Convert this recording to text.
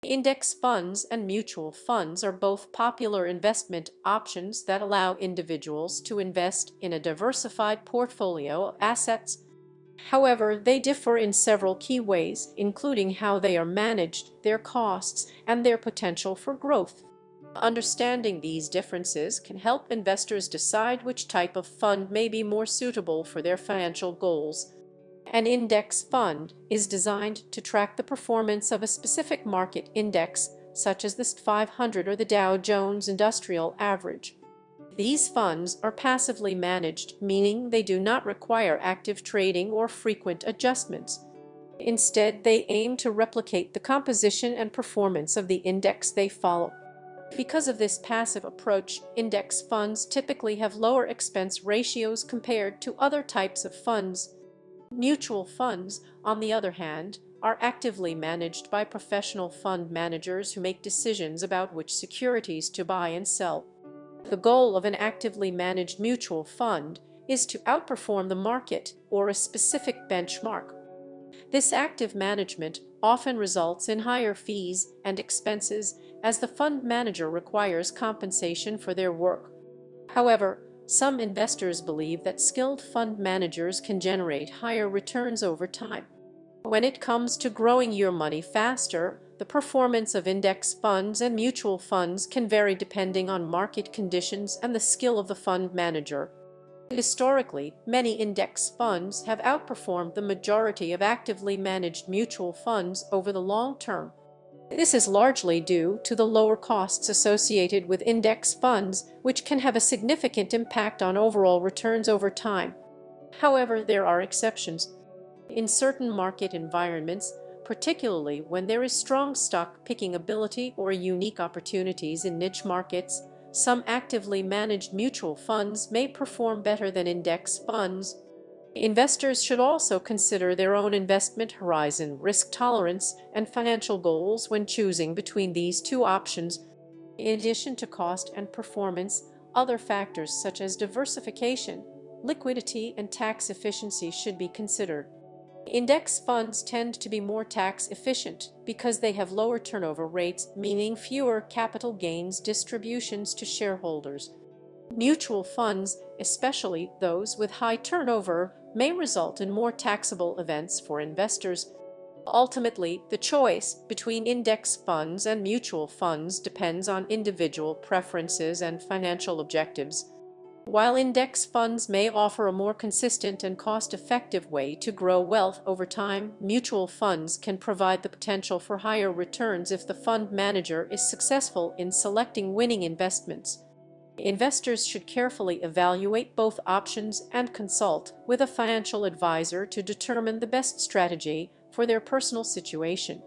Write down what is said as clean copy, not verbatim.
Index funds and mutual funds are both popular investment options that allow individuals to invest in a diversified portfolio of assets. However, they differ in several key ways, including how they are managed, their costs, and their potential for growth. Understanding these differences can help investors decide which type of fund may be more suitable for their financial goals. An index fund is designed to track the performance of a specific market index, such as the S&P 500 or the Dow Jones Industrial Average. These funds are passively managed, meaning they do not require active trading or frequent adjustments. Instead, they aim to replicate the composition and performance of the index they follow. Because of this passive approach, index funds typically have lower expense ratios compared to other types of funds. Mutual funds, on the other hand, are actively managed by professional fund managers who make decisions about which securities to buy and sell. The goal of an actively managed mutual fund is to outperform the market or a specific benchmark. This active management often results in higher fees and expenses as the fund manager requires compensation for their work. However, some investors believe that skilled fund managers can generate higher returns over time. When it comes to growing your money faster, the performance of index funds and mutual funds can vary depending on market conditions and the skill of the fund manager. Historically, many index funds have outperformed the majority of actively managed mutual funds over the long term. This is largely due to the lower costs associated with index funds, which can have a significant impact on overall returns over time. However, there are exceptions. In certain market environments, particularly when there is strong stock picking ability or unique opportunities in niche markets, some actively managed mutual funds may perform better than index funds. Investors should also consider their own investment horizon, risk tolerance, and financial goals when choosing between these two options. In addition to cost and performance, other factors such as diversification, liquidity, and tax efficiency should be considered. Index funds tend to be more tax efficient because they have lower turnover rates, meaning fewer capital gains distributions to shareholders. Mutual funds, especially those with high turnover, may result in more taxable events for investors. Ultimately, the choice between index funds and mutual funds depends on individual preferences and financial objectives. While index funds may offer a more consistent and cost-effective way to grow wealth over time, mutual funds can provide the potential for higher returns if the fund manager is successful in selecting winning investments. Investors should carefully evaluate both options and consult with a financial advisor to determine the best strategy for their personal situation.